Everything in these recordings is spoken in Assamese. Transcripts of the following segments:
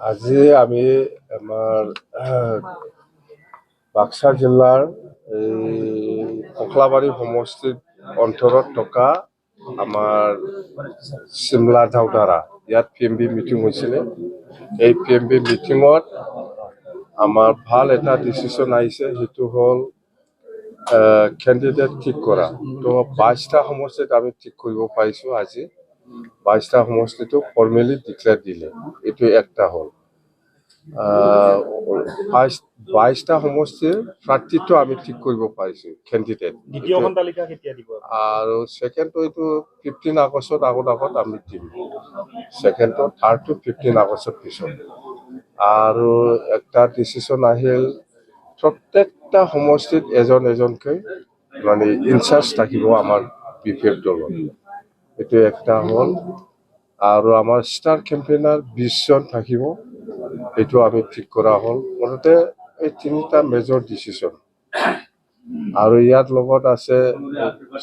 আজি আমি আমাৰ বাক্সা জিলাৰ ককলাবাৰী সমষ্টিত অন্তৰত থকা আমাৰ চিমলা ধাউধাৰা ইয়াত PMB মিটিং হৈছিলে। এই PMB মিটিঙত আমাৰ ভাল এটা ডিচিশ্যন আহিছে, সেইটো হ'ল কেণ্ডিডেট ঠিক কৰা। তো 22টা সমষ্টিত আমি ঠিক কৰিব পাৰিছোঁ। আজি 22টা সমষ্টিটো ফৰ্মেলি ডিক্লেয়াৰ দিলে, এইটো একটা হ'ল। 22টা সমষ্টিৰ প্ৰাৰ্থীটো আমি ঠিক কৰিব পাৰিছোঁ কেণ্ডিডেট। দ্বিতীয়খন তালিকা কেতিয়া দিব? আৰু ছেকেণ্ডটো এইটো 15 আগষ্টত আগত আমি দিম। ছেকেণ্ডটো থাৰ্ডটো 15 আগষ্টৰ পিছত। আৰু একটা ডিচিশ্যন আহিল, প্ৰত্যেকটা সমষ্টিত এজনকৈ মানে ইনচাৰ্জ থাকিব আমাৰ BPF দলত, এইটো একটা হ'ল। আৰু আমাৰ ষ্টাৰ কেম্পেইনাৰ 20 জন থাকিব, এইটো আমি ঠিক কৰা হ'ল। মুঠতে এই তিনিটা মেজৰ ডিচিশ্যন। আৰু ইয়াৰ লগত আছে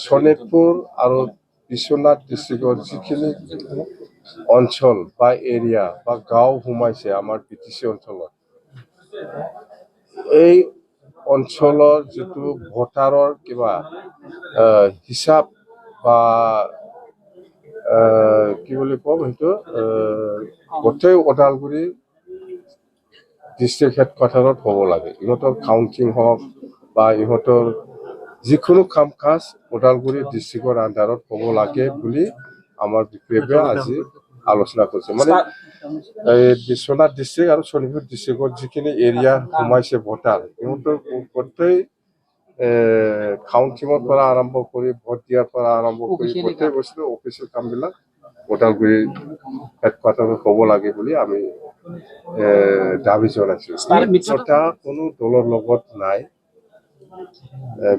শোণিতপুৰ আৰু বিশ্বনাথ ডিষ্ট্ৰিক্টৰ যিখিনি অঞ্চল বা এৰিয়া বা গাঁও সোমাইছে আমাৰ BTC অঞ্চলত, এই অঞ্চলৰ যিটো ভোটাৰৰ কিবা হিচাপ বা কি বুলি ক'ম, সেইটো গোটেই ওদালগুৰি ডিষ্ট্ৰিক্ট হেডকোৱাৰ্টাৰত হ'ব লাগে। ইহঁতৰ কাউন্টিং হওক বা ইহঁতৰ যিকোনো কাম কাজ ওদালগুৰি ডিষ্ট্ৰিক্টৰ আণ্ডাৰত হ'ব লাগে বুলি আমাৰ BPF-এ আজি আলোচনা কৰিছে। মানে এই বিশ্বনাথ ডিষ্ট্ৰিক্ট আৰু শোণিতপুৰ ডিষ্ট্ৰিক্টৰ যিখিনি এৰিয়া সোমাইছে ভোটাৰ, ইহঁতৰ গোটেই কাউন্টিঙৰ পৰা আৰম্ভ কৰি ভোট দিয়াৰ পৰা আৰম্ভ কৰি গোটেই বস্তু অফিচিয়েল কামবিলাক ওদালগুৰি হেডকোৱাৰ্টাৰত হ'ব লাগে বুলি আমি দাবী জনাইছোঁ। এটা কোনো দলৰ লগত নাই,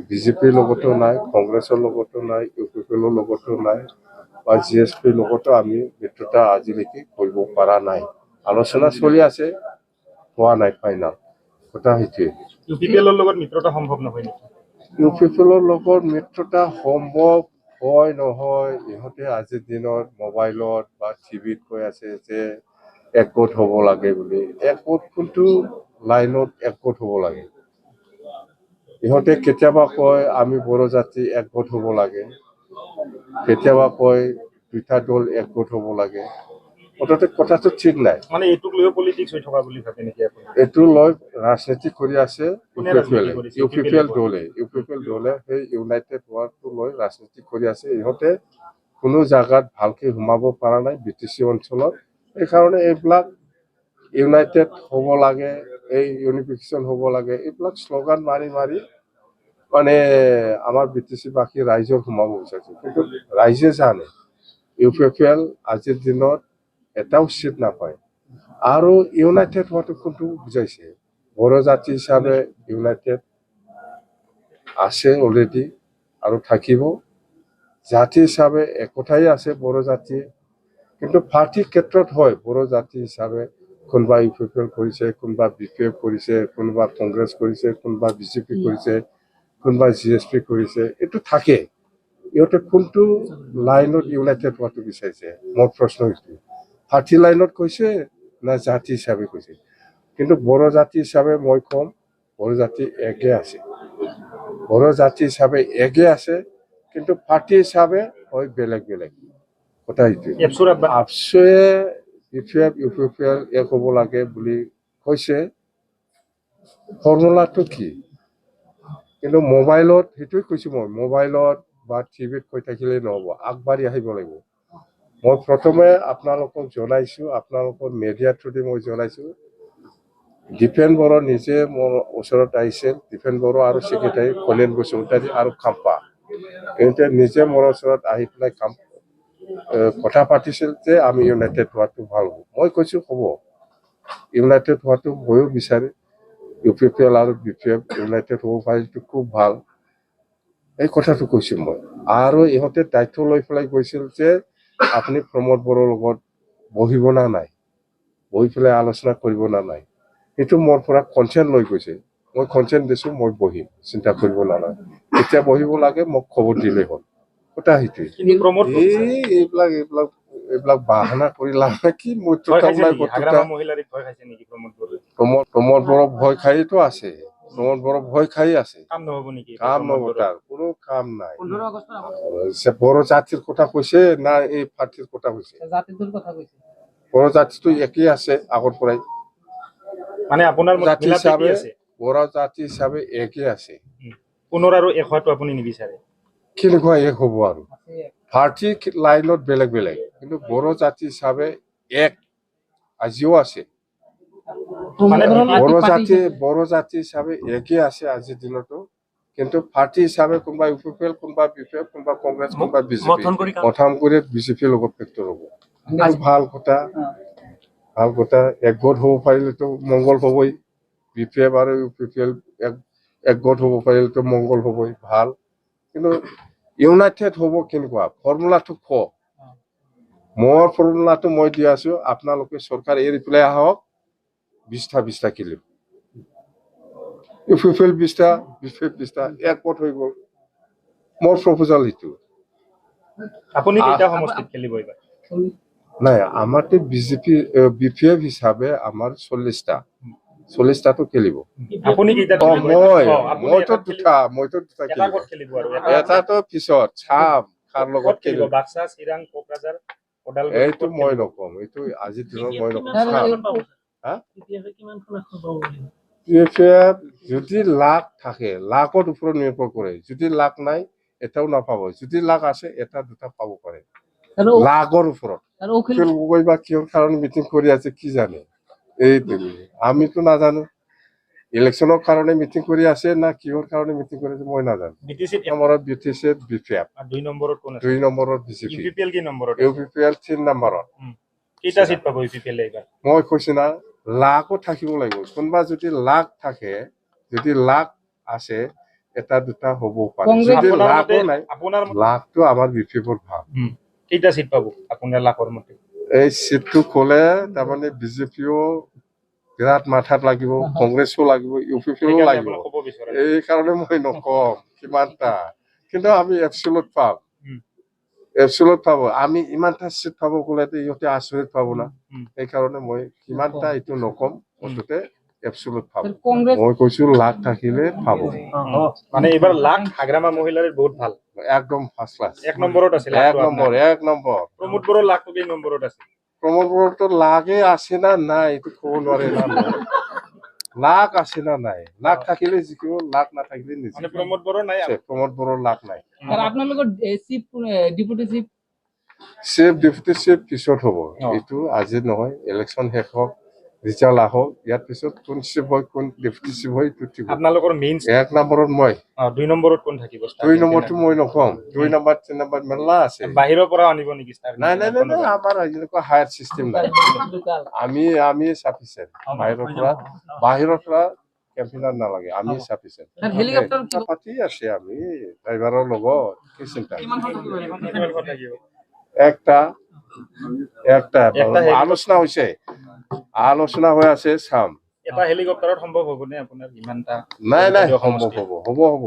BJPৰ লগতো নাই, কংগ্ৰেছৰ লগতো নাই, UPPৰ লগতো নাই বা GSPৰ লগতো আমি মিত্ৰতা আজিলৈকে কৰিব পৰা নাই। আলোচনা চলি আছে, হোৱা নাই ফাইনাল। কথা সেইটোৱে। UPPৰ লগত মিত্ৰতা সম্ভৱ নহয় নেকি? UPPৰ লগত মিত্ৰতা সম্ভৱ হয় নহয়, ইহঁতে আজিৰ দিনত মোবাইলত বা টিভিত কৈ আছে যে একগোট হ'ব লাগে বুলি। একগোট কোনটো লাইনত একগোট হ'ব লাগে? ইহঁতে কেতিয়াবা কয় আমি বড়ো জাতি একগোট হ'ব লাগে, কেতিয়াবা কয় দুটা দল একগোট হ'ব লাগে। মুঠতে কথাটো ঠিক নাই। মানে এইটোক লৈ পলিটিক্স হৈ থকা বুলি ভাবে নেকি আপুনি? এইটো লৈ ৰাজনীতি কৰি আছে UPPL দলে সেই ইউনাইটেড হোৱাটো লৈ ৰাজনীতি কৰি আছে। ইহঁতে কোনো জাগাত ভালকে সোমাব পৰা নাই BTC অঞ্চলত। সেইকাৰণে এইবিলাক ইউনাইটেড হ'ব লাগে, এই ইউনিফিকেশ্যন হ'ব লাগে, এইবিলাক শ্লোগান মাৰি মানে আমাৰ BTC বাকী ৰাইজৰ সোমাব বিচাৰিছে। কিন্তু ৰাইজে জানে UPPL আজিৰ দিনত এটাও চিট নাপায়। আৰু ইউনাইটেড হোৱাটো কোনটো বুজাইছে? বড়ো জাতি হিচাপে ইউনাইটেড আছে অলৰেডি আৰু থাকিব। জাতি হিচাপে একোটাই আছে বড়ো জাতি, কিন্তু পাৰ্টিৰ ক্ষেত্ৰত হয় বড়ো জাতি হিচাপে কোনোবা UPPL কৰিছে, কোনোবা BPF কৰিছে, কোনোবা কংগ্ৰেছ কৰিছে, কোনোবা BJP কৰিছে, কোনোবা GSP কৰিছে, এইটো থাকে। ইহঁতে কোনটো লাইনত ইউনাইটেড হোৱাটো বিচাৰিছে? মোৰ প্ৰশ্ন এইটো, পাৰ্টি লাইনত কৈছে না জাতি হিচাপে কৈছে? কিন্তু বড়ো জাতি হিচাপে মই ক'ম, বড়ো জাতি একে আছে, বড়ো জাতি হিচাপে একে আছে, কিন্তু পাৰ্টি হিচাপে হয় বেলেগ বেলেগ। কথা এইটোৱে। আপচুৱে BPF UPPL এক হ'ব লাগে বুলি কৈছে, ফৰ্মুলাটো কি? কিন্তু মোবাইলত সেইটোৱে কৈছোঁ, মই মোবাইলত বা টিভিত কৈ থাকিলে নহ'ব, আগবাঢ়ি আহিব লাগিব। মই প্ৰথমে আপোনালোকক জনাইছোঁ, আপোনালোকৰ মিডিয়াৰ থ্ৰুদি মই জনাইছোঁ, দীপেন বড়ো নিজে মোৰ ওচৰত আহিছিল, দীপেন বড়ো আৰু ছেক্ৰেটাৰী কল্যাণ বসুমতাৰী আৰু খাম্পা, ইহঁতে নিজে মোৰ ওচৰত আহি পেলাই কথা পাতিছিল যে আমি ইউনাইটেড হোৱাটো ভাল হ'ব। মই কৈছোঁ হ'ব, ইউনাইটেড হোৱাটো ময়ো বিচাৰিম, UPPL আৰু BPF ইউনাইটেড হ'ব পাৰিলেতো খুব ভাল, এই কথাটো কৈছোঁ মই। আৰু ইহঁতে দায়িত্ব লৈ পেলাই কৈছিল যে আপুনি প্ৰমোদ বড়োৰ লগত বহিব না নাই, বহি পেলাই আলোচনা কৰিব না নাই। সেইটো মোৰ পৰা কনচেণ্ট লৈ গৈছে, মই কনচেণ্ট দিছোঁ, মই বহিম, চিন্তা কৰিব নালাগে, এতিয়া বহিব লাগে মোক খবৰ দিলেই হ'ল। কথা সেইটোৱে। এইবিলাক এইবিলাক বাহানা কৰি লাভ নাই কি ভয় মৈত্ৰতা খাইছে ওলাই নেকি বক্তৃতা হাগ্ৰামা মহিলাৰীক ভয় খাইছে নেকি প্ৰমোদ বড়োৱে প্ৰমোদ বড়ো ভয় খাইতো আছে প্ৰমোদ বড়ো ভয় খাই আছে কাম নহব নেকি কাম প্ৰমোদ নহব বড়োৰ? তাৰ কোনো কাম নাই সে বড়ো জাতিৰ কথা কৈছে না এই পাৰ্টিৰ কথা কৈছে বড়ো জাতিটো একেই আছে আগৰ পৰাই মানে আপোনাৰ মতে জাতি মিলা প্ৰীতি হিচাপে আছে বড়ো জাতি হিচাপে একেই আছে পুনৰ আৰু এক হোৱাটো আপুনি নিবিচাৰে কেনেকুৱা এক হ'ব আৰু পাৰ্টি লাইনত বেলেগ বেলেগ কিন্তু বড়ো জাতি হিচাপে এক আজিও আছে মানে বড়ো জাতি হিচাপে একেই আছে আজিৰ দিনতো কিন্তু পাৰ্টি হিচাপে কোনোবা ইউপিপিএল কোনোবা বিপিএফ কোনোবা কংগ্ৰেছ কোনোবা বিজেপি মথাম কৰি বিজেপিৰ লগত ফেক্টৰ হ'ব ভাল কথা একগোট হ'ব পাৰিলেতো মংগল হ'বই বিপিএফ আৰু ইউপিপিএল একগোট হ'ব পাৰিলেতো মংগল হ'বই ভাল কিন্তু ইউনাইটেড হ'ব কেনেকুৱা ফৰ্মুলাটো মোৰ ফৰ্মুলাটো মই দি আছো আপোনালোকে চৰকাৰ এৰি পেলাই আহক 20টা কিলো ইউপিপিএল 20টা বিপিএফ 20টা একগোট হৈ গ'ল মোৰ প্ৰপোজাল এইটো আপুনি কেইটা সমষ্টিত খেলিব এইবাৰ নাই আমাৰতো বিজেপি বিপিএফ হিচাপে আমাৰ 40টাটো খেলিব আপুনি কেইটা মইতো দুটা খেলিব আৰু এটাতো পিছত চাম কাৰ লগত খেলিব খেলিব বাক্সা চিৰাং কোকৰাঝাৰ ওদালগুৰি এইটো মই নকম এইটো আজিৰ দিনত মই নকম পিএফ যদি লাখ থাকে লাখৰ ওপৰত নিৰ্ভৰ কৰে যদি লাখ নাই এটাও নাপাব যদি লাখ আছে এটা দুটা পাব পাৰে লাখৰ ওপৰত গগৈ বা কিহৰ কাৰণে মিটিং কৰি আছে কি জানে এইটো আমিতো নাজানো ইলেকশ্যনৰ কাৰণে মিটিং কৰি আছে না কিহৰ কাৰণে মিটিং কৰি আছে মই নাজানো নম্বৰত বিটিছে বিপিএফ 2 নম্বৰত কোন আছে 2 নম্বৰত বিজেপি ইউপিপিএল কি নম্বৰত ইউপিপিএল 3 নম্বৰত কেইটা সিট পাব ইউপিপিএল এইবাৰ মই কৈছো না লাখো থাকিব লাগিব কোনোবা যদি লাখ থাকে যদি লাখ আছে এটা দুটা হ'ব পাৰে যদি লাখো নাই আপোনাৰ লাখটো আমাৰ বিপিএফৰ ভাল কেইটা সিট পাব আপোনাৰ লাখৰ মতে এই সিটটো ক'লে তাৰমানে বিজেপিও বিৰাট মাথাত লাগিব কংগ্ৰেছো লাগিব ইউপিপিও লাগিব ক'ব বিচাৰে এই কাৰণে মই নকম কিমানটা কিন্তু আমি এপচুলত পাম আমি ইমানটা চিট পাব ক'লেতো ইহঁতে আচৰিত পাব না সেইকাৰণে মই কিমানটা এইটো নকম মুঠতে এপচুলত পাব মই কৈছো লাখ থাকিলে পাব মানে এইবাৰ লাখ হাগ্ৰামা মহিলাৰ বহুত ভাল একদম ফাৰ্ষ্ট ক্লাছ 1 নম্বৰত আছে এক নম্বৰ প্ৰমোদ বড়োৰ লাখটো কেই নম্বৰত আছে প্ৰমোদ বড়োৰ লাখে আছে না নাই এইটো ক'ব নোৱাৰে না লাখ আছে না নাই লাখ থাকিলে জিকিব লাখ নাথাকিলে নিজিকিব মানে প্ৰমোদ বড়োৰ নাই প্ৰমোদ বড়োৰ লাখ নাই আর আপনাদের chief deputy chief deputy chief পিছত হ'ব এইটো আজি নহয় ইলেকশ্যন শেষ হওক ৰিজাল্ট আহক ইয়াৰ পিছত কোন চিফ হয় কোন ডেপুটি চিফ হয় এইটো ঠিক আপোনালোকৰ মেইন 1 নম্বৰত মই 2 নম্বৰত কোন থাকিব 2 নম্বৰটো মই নকম 2 নম্বৰ 3 নম্বৰ মেলা আছে বাহিৰৰ পৰা আনিব নেকি ষ্টাৰ নাই আমাৰ এনেকুৱা হায়াৰ চিষ্টেম নাই আমি সাফিচিয়েণ্ট বাহিৰৰ পৰা কেম্পেইনাৰ নালাগে আমি সাফিচিয়েণ্ট হেলিকপ্টাৰ পাতি আছে আমি ড্ৰাইভাৰৰ লগত কি চিন্তা একটা আলোচনা হৈ আছে চাম এটা হেলিকপ্টাৰত সম্ভৱ হ'বনে আপোনাৰ ইমানটা নাই সম্ভৱ হ'ব